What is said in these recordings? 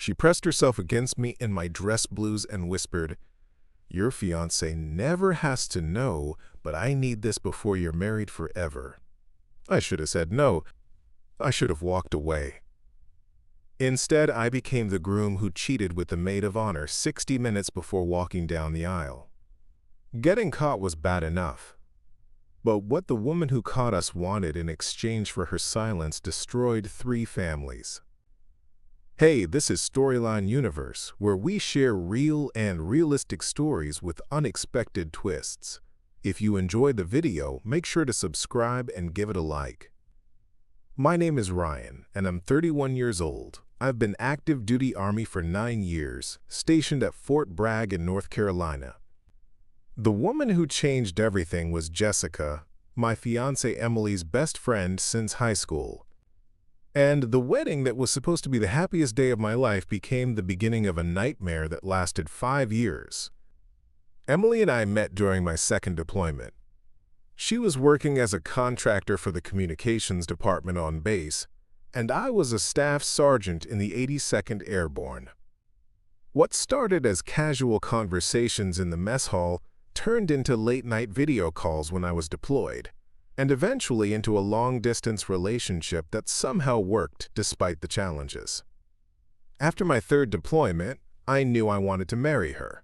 She pressed herself against me in my dress blues and whispered, "Your fiancé never has to know, but I need this before you're married forever." I should have said no. I should have walked away. Instead, I became the groom who cheated with the maid of honor 60 minutes before walking down the aisle. Getting caught was bad enough. But what the woman who caught us wanted in exchange for her silence destroyed 3 families. Hey, this is Storyline Universe, where we share real and realistic stories with unexpected twists. If you enjoyed the video, make sure to subscribe and give it a like. My name is Ryan, and I'm 31 years old. I've been active duty Army for 9 years, stationed at Fort Bragg in North Carolina. The woman who changed everything was Jessica, my fiancée Emily's best friend since high school. And the wedding that was supposed to be the happiest day of my life became the beginning of a nightmare that lasted 5 years. Emily and I met during my second deployment. She was working as a contractor for the communications department on base, and I was a staff sergeant in the 82nd Airborne. What started as casual conversations in the mess hall turned into late-night video calls when I was deployed, and eventually into a long-distance relationship that somehow worked despite the challenges. After my third deployment, I knew I wanted to marry her.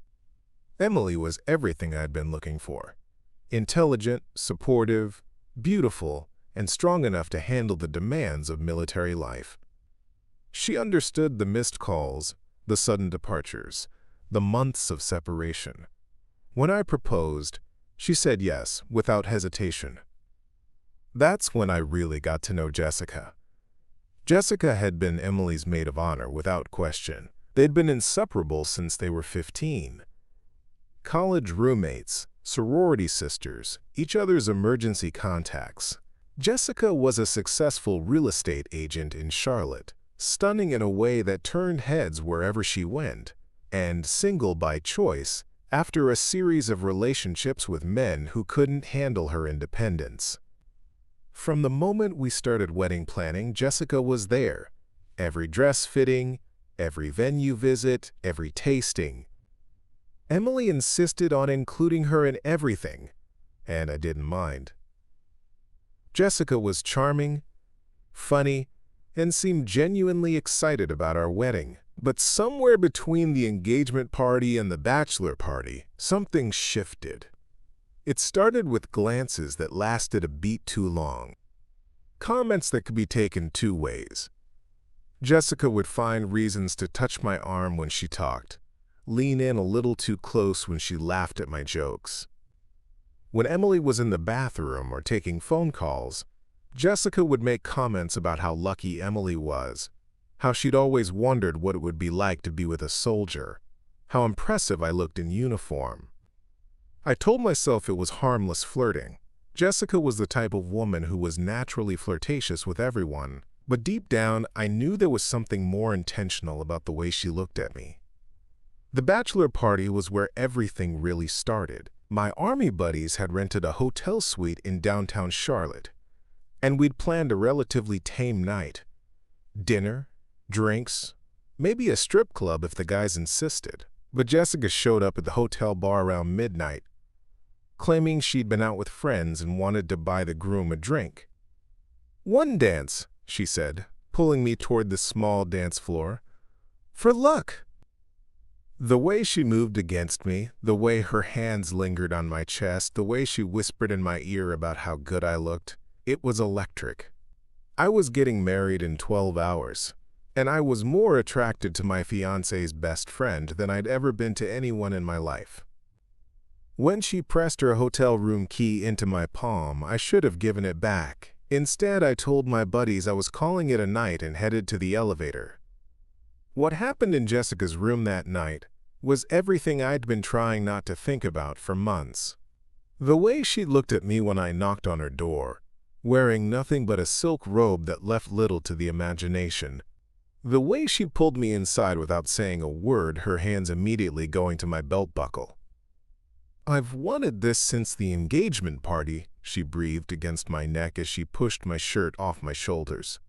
Emily was everything I'd been looking for. Intelligent, supportive, beautiful, and strong enough to handle the demands of military life. She understood the missed calls, the sudden departures, the months of separation. When I proposed, she said yes without hesitation. That's when I really got to know Jessica. Jessica had been Emily's maid of honor without question. They'd been inseparable since they were 15. College roommates, sorority sisters, each other's emergency contacts. Jessica was a successful real estate agent in Charlotte, stunning in a way that turned heads wherever she went, and single by choice after a series of relationships with men who couldn't handle her independence. From the moment we started wedding planning, Jessica was there. Every dress fitting, every venue visit, every tasting. Emily insisted on including her in everything, and I didn't mind. Jessica was charming, funny, and seemed genuinely excited about our wedding. But somewhere between the engagement party and the bachelor party, something shifted. It started with glances that lasted a beat too long. Comments that could be taken 2 ways. Jessica would find reasons to touch my arm when she talked, lean in a little too close when she laughed at my jokes. When Emily was in the bathroom or taking phone calls, Jessica would make comments about how lucky Emily was, how she'd always wondered what it would be like to be with a soldier, how impressive I looked in uniform. I told myself it was harmless flirting. Jessica was the type of woman who was naturally flirtatious with everyone, but deep down I knew there was something more intentional about the way she looked at me. The bachelor party was where everything really started. My Army buddies had rented a hotel suite in downtown Charlotte, and we'd planned a relatively tame night. Dinner, drinks, maybe a strip club if the guys insisted. But Jessica showed up at the hotel bar around midnight, claiming she'd been out with friends and wanted to buy the groom a drink. "One dance," she said, pulling me toward the small dance floor. "For luck." The way she moved against me, the way her hands lingered on my chest, the way she whispered in my ear about how good I looked, it was electric. I was getting married in 12 hours, and I was more attracted to my fiancé's best friend than I'd ever been to anyone in my life. When she pressed her hotel room key into my palm, I should have given it back. Instead, I told my buddies I was calling it a night and headed to the elevator. What happened in Jessica's room that night was everything I'd been trying not to think about for months. The way she looked at me when I knocked on her door, wearing nothing but a silk robe that left little to the imagination. The way she pulled me inside without saying a word, her hands immediately going to my belt buckle. "I've wanted this since the engagement party," she breathed against my neck as she pushed my shirt off my shoulders.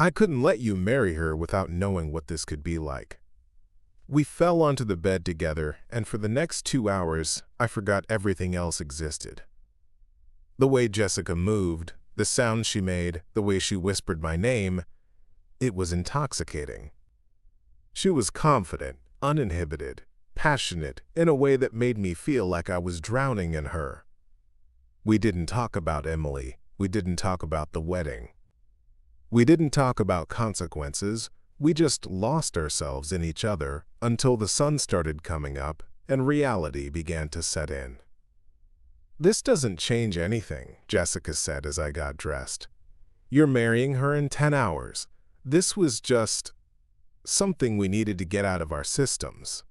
I couldn't let you marry her without knowing what this could be like. We fell onto the bed together, and for the next 2 hours, I forgot everything else existed. The way Jessica moved, the sounds she made, the way she whispered my name, it was intoxicating. She was confident, uninhibited, passionate in a way that made me feel like I was drowning in her. We didn't talk about Emily. We didn't talk about the wedding. We didn't talk about consequences. We just lost ourselves in each other until the sun started coming up and reality began to set in. "This doesn't change anything," Jessica said as I got dressed. "You're marrying her in 10 hours. This was just something we needed to get out of our systems."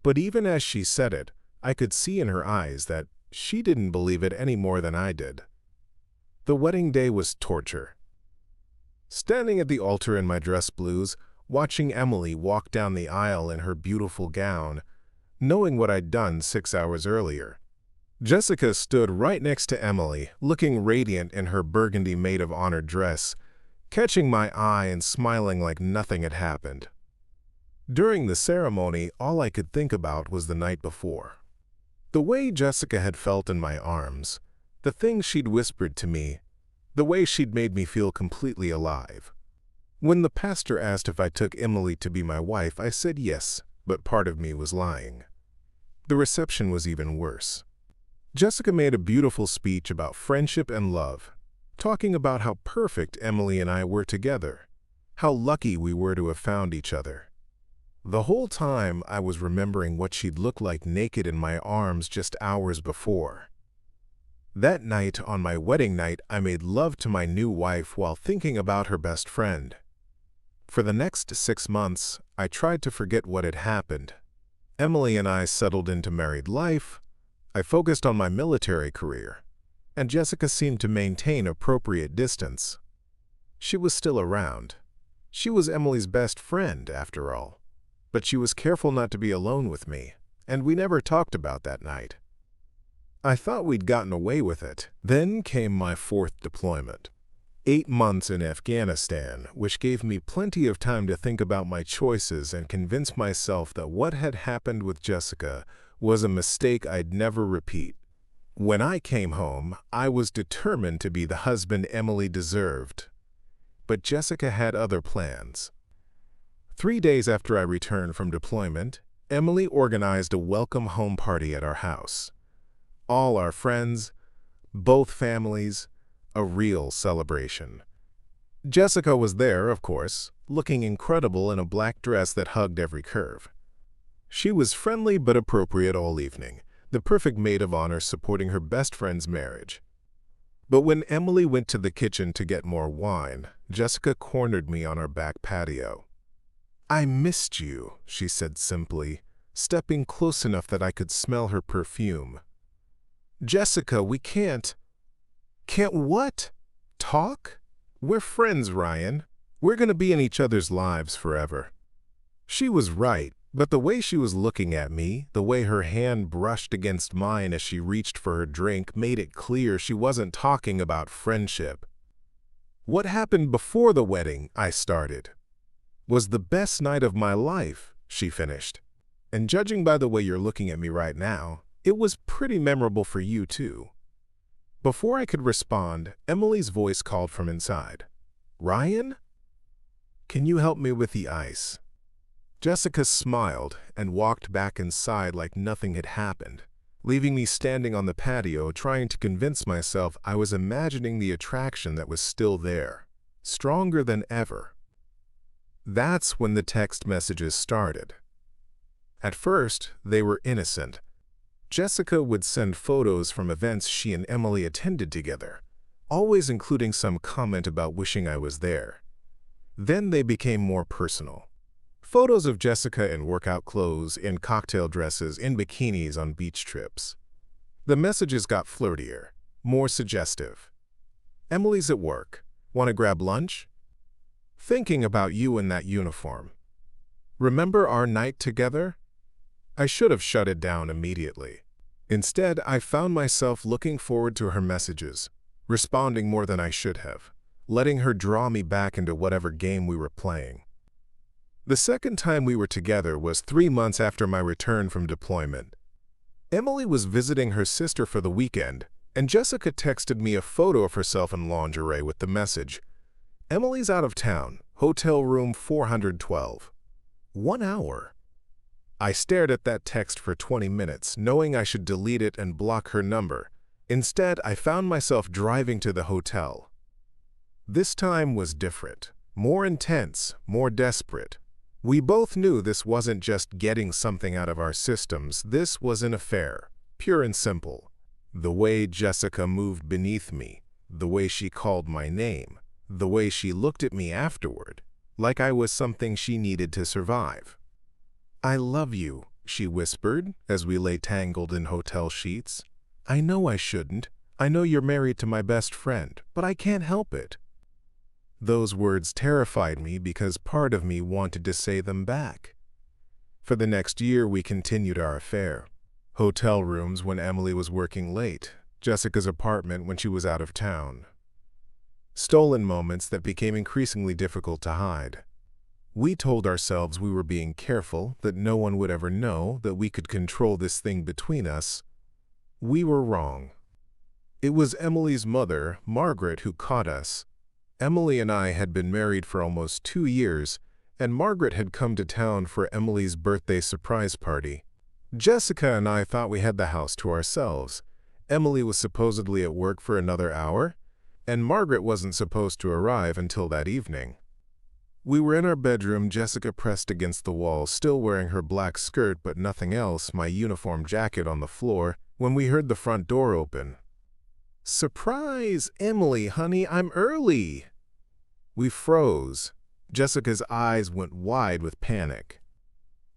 But even as she said it, I could see in her eyes that she didn't believe it any more than I did. The wedding day was torture. Standing at the altar in my dress blues, watching Emily walk down the aisle in her beautiful gown, knowing what I'd done 6 hours earlier. Jessica stood right next to Emily, looking radiant in her burgundy maid of honor dress, catching my eye and smiling like nothing had happened. During the ceremony, all I could think about was the night before. The way Jessica had felt in my arms, the things she'd whispered to me, the way she'd made me feel completely alive. When the pastor asked if I took Emily to be my wife, I said yes, but part of me was lying. The reception was even worse. Jessica made a beautiful speech about friendship and love, talking about how perfect Emily and I were together, how lucky we were to have found each other. The whole time I was remembering what she'd looked like naked in my arms just hours before. That night, on my wedding night, I made love to my new wife while thinking about her best friend. For the next 6 months, I tried to forget what had happened. Emily and I settled into married life. I focused on my military career, and Jessica seemed to maintain appropriate distance. She was still around. She was Emily's best friend, after all. But she was careful not to be alone with me, and we never talked about that night. I thought we'd gotten away with it. Then came my 4th deployment. 8 months in Afghanistan, which gave me plenty of time to think about my choices and convince myself that what had happened with Jessica was a mistake I'd never repeat. When I came home, I was determined to be the husband Emily deserved. But Jessica had other plans. 3 days after I returned from deployment, Emily organized a welcome home party at our house. All our friends, both families, a real celebration. Jessica was there, of course, looking incredible in a black dress that hugged every curve. She was friendly but appropriate all evening, the perfect maid of honor supporting her best friend's marriage. But when Emily went to the kitchen to get more wine, Jessica cornered me on our back patio. "I missed you," she said simply, stepping close enough that I could smell her perfume. "Jessica, we can't." "Can't what? Talk? We're friends, Ryan. We're going to be in each other's lives forever." She was right, but the way she was looking at me, the way her hand brushed against mine as she reached for her drink, made it clear she wasn't talking about friendship. "What happened before the wedding," I started, "was the best night of my life," she finished. "And judging by the way you're looking at me right now, it was pretty memorable for you too." Before I could respond, Emily's voice called from inside. "Ryan? Can you help me with the ice?" Jessica smiled and walked back inside like nothing had happened, leaving me standing on the patio trying to convince myself I was imagining the attraction that was still there, stronger than ever. That's when the text messages started. At first, they were innocent. Jessica would send photos from events she and Emily attended together, always including some comment about wishing I was there. Then they became more personal. Photos of Jessica in workout clothes, in cocktail dresses, in bikinis on beach trips. The messages got flirtier, more suggestive. "Emily's at work. Want to grab lunch? Thinking about you in that uniform. Remember our night together?" I should have shut it down immediately. Instead, I found myself looking forward to her messages, responding more than I should have, letting her draw me back into whatever game we were playing. The second time we were together was 3 months after my return from deployment. Emily was visiting her sister for the weekend, and Jessica texted me a photo of herself in lingerie with the message, "Emily's out of town, hotel room 412. 1 hour. I stared at that text for 20 minutes, knowing I should delete it and block her number. Instead, I found myself driving to the hotel. This time was different, more intense, more desperate. We both knew this wasn't just getting something out of our systems, this was an affair, pure and simple. The way Jessica moved beneath me, the way she called my name, the way she looked at me afterward, like I was something she needed to survive. "I love you," she whispered as we lay tangled in hotel sheets. "I know I shouldn't. I know you're married to my best friend, but I can't help it." Those words terrified me because part of me wanted to say them back. For the next year, we continued our affair. Hotel rooms when Emily was working late, Jessica's apartment when she was out of town. Stolen moments that became increasingly difficult to hide. We told ourselves we were being careful, that no one would ever know, that we could control this thing between us. We were wrong. It was Emily's mother, Margaret, who caught us. Emily and I had been married for almost 2 years, and Margaret had come to town for Emily's birthday surprise party. Jessica and I thought we had the house to ourselves. Emily was supposedly at work for another hour, and Margaret wasn't supposed to arrive until that evening. We were in our bedroom, Jessica pressed against the wall, still wearing her black skirt but nothing else, my uniform jacket on the floor, when we heard the front door open. "Surprise, Emily, honey, I'm early." We froze. Jessica's eyes went wide with panic.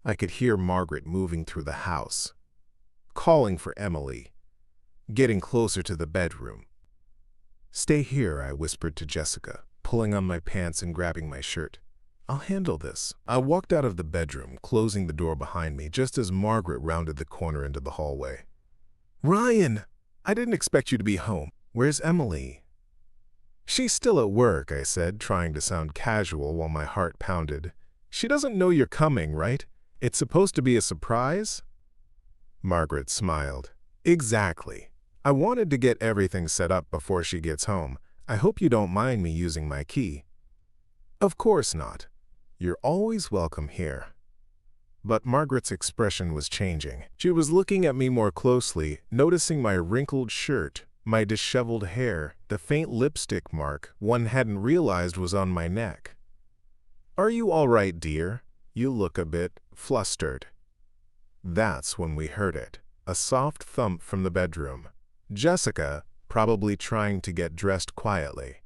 I could hear Margaret moving through the house, calling for Emily, getting closer to the bedroom. "Stay here," I whispered to Jessica, pulling on my pants and grabbing my shirt. "I'll handle this." I walked out of the bedroom, closing the door behind me just as Margaret rounded the corner into the hallway. "Ryan! I didn't expect you to be home. Where's Emily?" "She's still at work," I said, trying to sound casual while my heart pounded. "She doesn't know you're coming, right? It's supposed to be a surprise?" Margaret smiled. "Exactly. I wanted to get everything set up before she gets home. I hope you don't mind me using my key." "Of course not. You're always welcome here." But Margaret's expression was changing. She was looking at me more closely, noticing my wrinkled shirt, my disheveled hair, the faint lipstick mark one hadn't realized was on my neck. "Are you all right, dear? You look a bit flustered." That's when we heard it, a soft thump from the bedroom. Jessica, probably trying to get dressed quietly.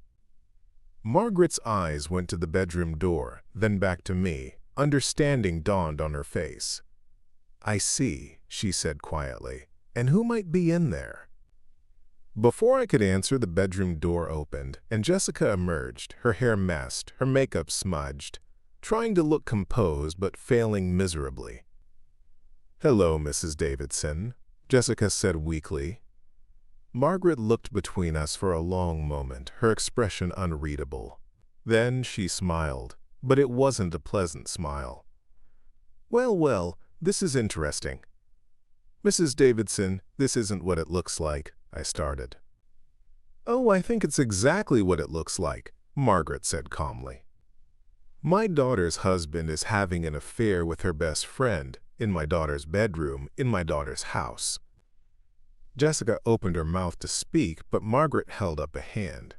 Margaret's eyes went to the bedroom door, then back to me. Understanding dawned on her face. "I see," she said quietly. "And who might be in there?" Before I could answer, the bedroom door opened, and Jessica emerged, her hair messed, her makeup smudged, trying to look composed but failing miserably. "Hello, Mrs. Davidson," Jessica said weakly. Margaret looked between us for a long moment, her expression unreadable. Then she smiled. But it wasn't a pleasant smile. Well, this is interesting." "Mrs. Davidson, this isn't what it looks like," I started. "Oh, I think it's exactly what it looks like," Margaret said calmly. "My daughter's husband is having an affair with her best friend, in my daughter's bedroom, in my daughter's house." Jessica opened her mouth to speak, but Margaret held up a hand.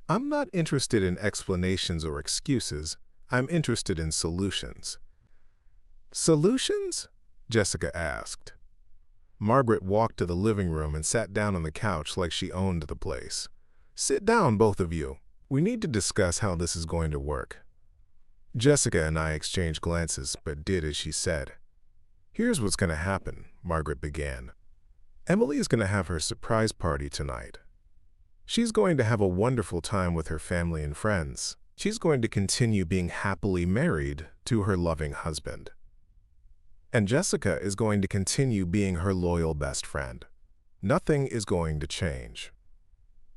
"I'm not interested in explanations or excuses. I'm interested in solutions." "Solutions?" Jessica asked. Margaret walked to the living room and sat down on the couch like she owned the place. "Sit down, both of you. We need to discuss how this is going to work." Jessica and I exchanged glances, but did as she said. "Here's what's going to happen," Margaret began. "Emily is going to have her surprise party tonight. She's going to have a wonderful time with her family and friends. She's going to continue being happily married to her loving husband. And Jessica is going to continue being her loyal best friend. Nothing is going to change."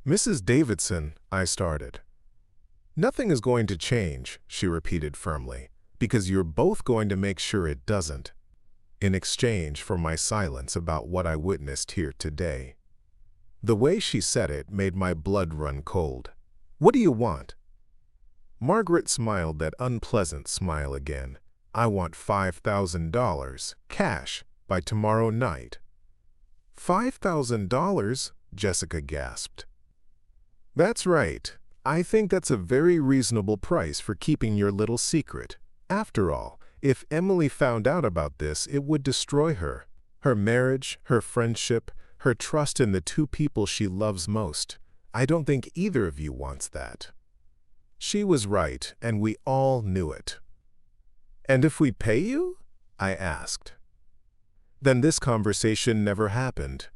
"Mrs. Davidson," I started. Nothing is going to change, she repeated firmly, because you're both going to make sure it doesn't, in exchange for my silence about what I witnessed here today. The way she said it made my blood run cold. What do you want? Margaret smiled that unpleasant smile again. I want $5,000, cash, by tomorrow night. $5,000? Jessica gasped. That's right. I think that's a very reasonable price for keeping your little secret. After all, if Emily found out about this, it would destroy her. Her marriage, her friendship, her trust in the two people she loves most. I don't think either of you wants that. She was right, and we all knew it. And if we pay you? I asked. Then this conversation never happened.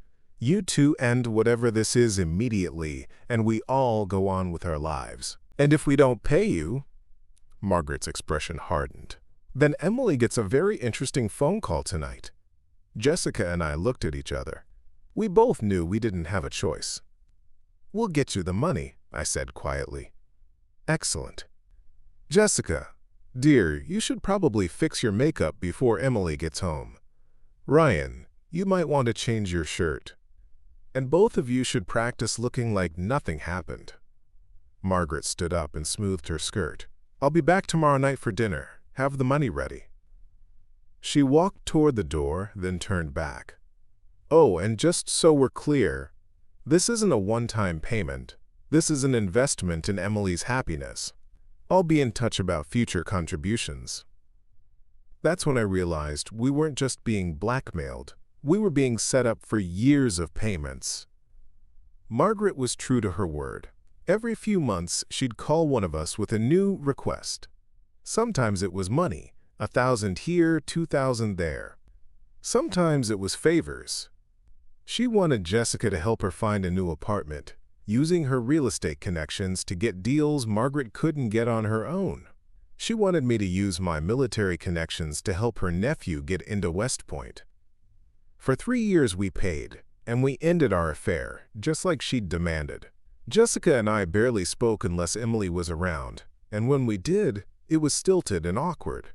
You two end whatever this is immediately, and we all go on with our lives. And if we don't pay you, Margaret's expression hardened, then Emily gets a very interesting phone call tonight. Jessica and I looked at each other. We both knew we didn't have a choice. We'll get you the money, I said quietly. Excellent. Jessica, dear, you should probably fix your makeup before Emily gets home. Ryan, you might want to change your shirt. And both of you should practice looking like nothing happened. Margaret stood up and smoothed her skirt. I'll be back tomorrow night for dinner. Have the money ready. She walked toward the door, then turned back. Oh, and just so we're clear, this isn't a one-time payment. This is an investment in Emily's happiness. I'll be in touch about future contributions. That's when I realized we weren't just being blackmailed. We were being set up for years of payments. Margaret was true to her word. Every few months, she'd call one of us with a new request. Sometimes it was money, 1,000 here, 2,000 there. Sometimes it was favors. She wanted Jessica to help her find a new apartment, using her real estate connections to get deals Margaret couldn't get on her own. She wanted me to use my military connections to help her nephew get into West Point. For 3 years we paid, and we ended our affair, just like she'd demanded. Jessica and I barely spoke unless Emily was around, and when we did, it was stilted and awkward.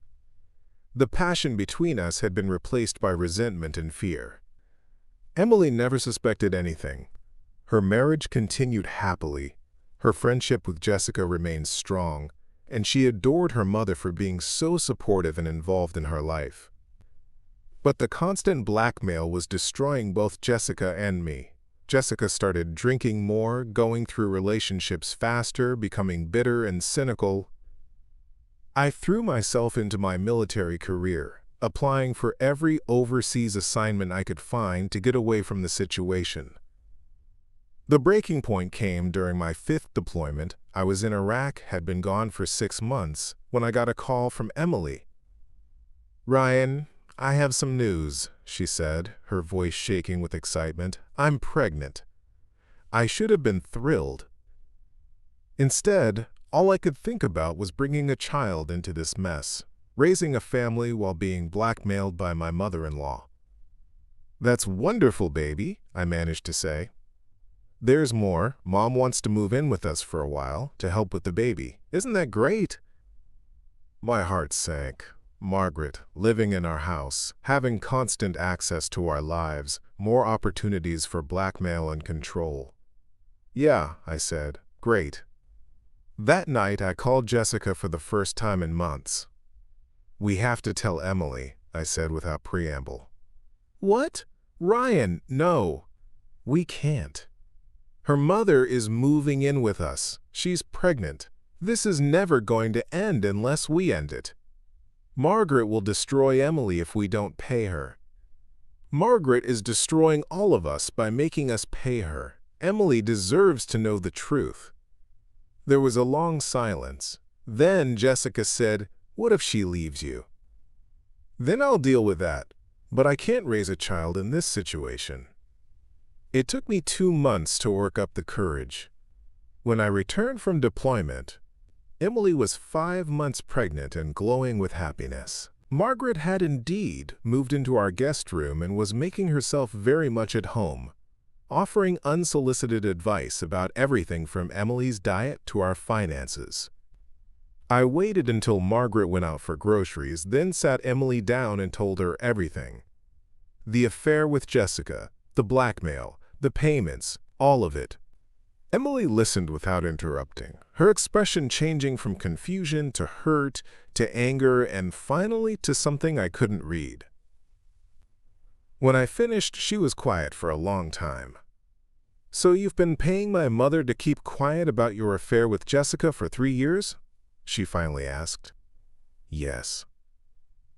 The passion between us had been replaced by resentment and fear. Emily never suspected anything. Her marriage continued happily. Her friendship with Jessica remained strong, and she adored her mother for being so supportive and involved in her life. But the constant blackmail was destroying both Jessica and me. Jessica started drinking more, going through relationships faster, becoming bitter and cynical. I threw myself into my military career, applying for every overseas assignment I could find to get away from the situation. The breaking point came during my 5th deployment. I was in Iraq, had been gone for 6 months, when I got a call from Emily. Ryan, I have some news, she said, her voice shaking with excitement. I'm pregnant. I should have been thrilled. Instead, all I could think about was bringing a child into this mess, raising a family while being blackmailed by my mother-in-law. That's wonderful, baby, I managed to say. There's more. Mom wants to move in with us for a while to help with the baby. Isn't that great? My heart sank. Margaret, living in our house, having constant access to our lives, more opportunities for blackmail and control. Yeah, I said. Great. That night, I called Jessica for the first time in months. We have to tell Emily, I said without preamble. What? Ryan, no. We can't. Her mother is moving in with us. She's pregnant. This is never going to end unless we end it. Margaret will destroy Emily if we don't pay her. Margaret is destroying all of us by making us pay her. Emily deserves to know the truth. There was a long silence. Then Jessica said, "What if she leaves you?" Then I'll deal with that. But I can't raise a child in this situation. It took me 2 months to work up the courage. When I returned from deployment, Emily was 5 months pregnant and glowing with happiness. Margaret had indeed moved into our guest room and was making herself very much at home, offering unsolicited advice about everything from Emily's diet to our finances. I waited until Margaret went out for groceries, then sat Emily down and told her everything. The affair with Jessica, the blackmail, the payments, all of it. Emily listened without interrupting, her expression changing from confusion to hurt to anger and finally to something I couldn't read. When I finished, she was quiet for a long time. "So you've been paying my mother to keep quiet about your affair with Jessica for 3 years?" she finally asked. "Yes."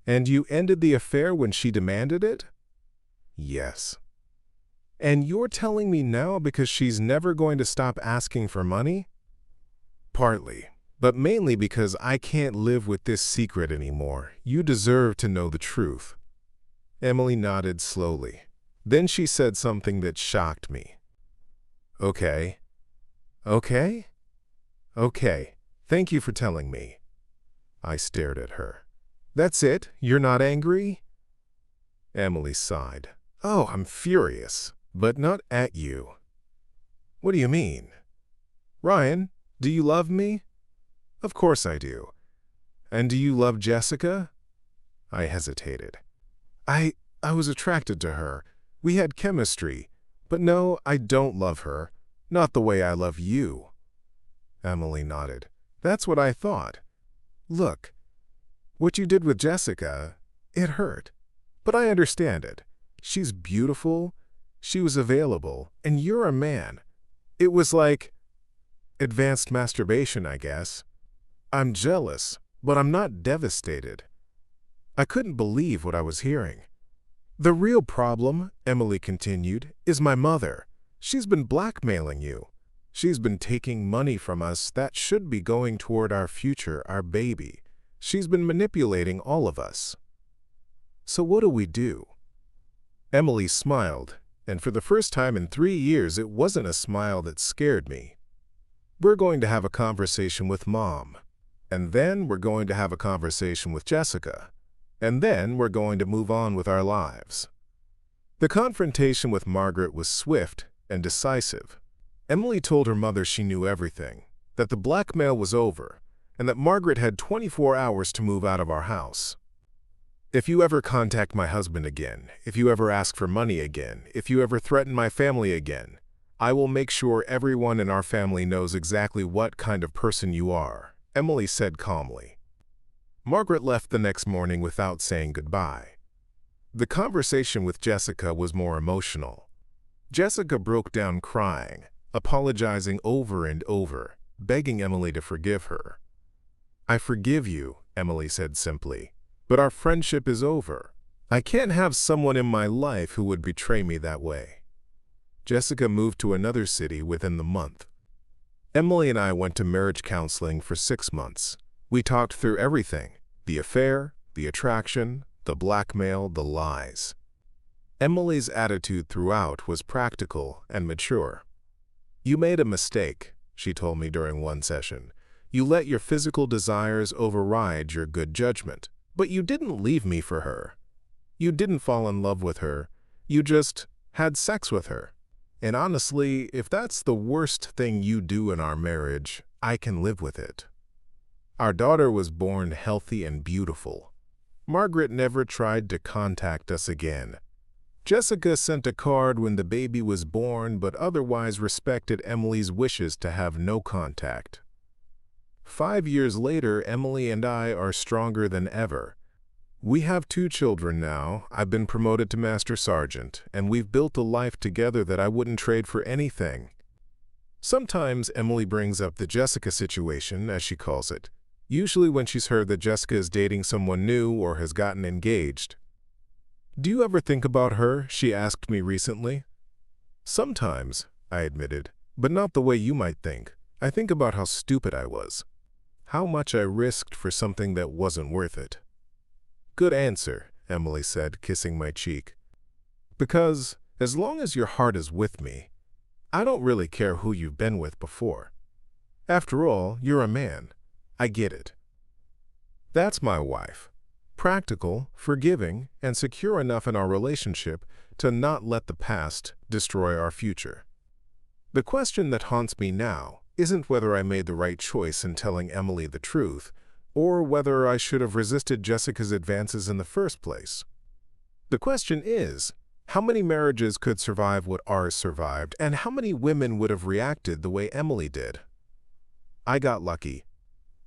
"And you ended the affair when she demanded it?" "Yes." "And you're telling me now because she's never going to stop asking for money?" "Partly, but mainly because I can't live with this secret anymore. You deserve to know the truth." Emily nodded slowly. Then she said something that shocked me. "Okay. Okay? Okay. Thank you for telling me." I stared at her. "That's it? You're not angry?" Emily sighed. "Oh, I'm furious, but not at you." "What do you mean?" "Ryan, do you love me?" "Of course I do." "And do you love Jessica?" I hesitated. I was attracted to her. We had chemistry. But no, I don't love her. Not the way I love you." Emily nodded. "That's what I thought. Look, what you did with Jessica, it hurt. But I understand it. She's beautiful, she was available, and you're a man. It was like advanced masturbation, I guess. I'm jealous, but I'm not devastated." I couldn't believe what I was hearing. "The real problem," Emily continued, "is my mother. She's been blackmailing you. She's been taking money from us that should be going toward our future, our baby. She's been manipulating all of us." "So what do we do?" Emily smiled, and for the first time in 3 years it wasn't a smile that scared me. "We're going to have a conversation with Mom. And then we're going to have a conversation with Jessica. And then we're going to move on with our lives." The confrontation with Margaret was swift and decisive. Emily told her mother she knew everything, that the blackmail was over, and that Margaret had 24 hours to move out of our house. "If you ever contact my husband again, if you ever ask for money again, if you ever threaten my family again, I will make sure everyone in our family knows exactly what kind of person you are," Emily said calmly. Margaret left the next morning without saying goodbye. The conversation with Jessica was more emotional. Jessica broke down crying, apologizing over and over, begging Emily to forgive her. "I forgive you," Emily said simply, "but our friendship is over. I can't have someone in my life who would betray me that way." Jessica moved to another city within the month. Emily and I went to marriage counseling for 6 months. We talked through everything: the affair, the attraction, the blackmail, the lies. Emily's attitude throughout was practical and mature. "You made a mistake," she told me during one session. "You let your physical desires override your good judgment. But you didn't leave me for her. You didn't fall in love with her. You just had sex with her. And honestly, if that's the worst thing you do in our marriage, I can live with it." Our daughter was born healthy and beautiful. Margaret never tried to contact us again. Jessica sent a card when the baby was born, but otherwise respected Emily's wishes to have no contact. 5 years later, Emily and I are stronger than ever. We have 2 children now. I've been promoted to Master Sergeant, and we've built a life together that I wouldn't trade for anything. Sometimes Emily brings up the Jessica situation, as she calls it, usually when she's heard that Jessica is dating someone new or has gotten engaged. "Do you ever think about her?" she asked me recently. "Sometimes," I admitted, "but not the way you might think. I think about how stupid I was. How much I risked for something that wasn't worth it." "Good answer," Emily said, kissing my cheek. "Because as long as your heart is with me, I don't really care who you've been with before. After all, you're a man. I get it." That's my wife. Practical, forgiving, and secure enough in our relationship to not let the past destroy our future. The question that haunts me now isn't whether I made the right choice in telling Emily the truth, or whether I should have resisted Jessica's advances in the first place. The question is, how many marriages could survive what ours survived, and how many women would have reacted the way Emily did? I got lucky.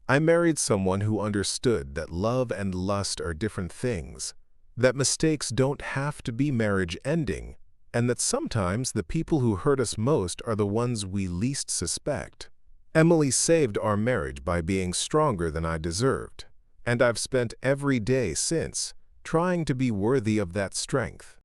I married someone who understood that love and lust are different things, that mistakes don't have to be marriage-ending, and that sometimes the people who hurt us most are the ones we least suspect. Emily saved our marriage by being stronger than I deserved, and I've spent every day since trying to be worthy of that strength.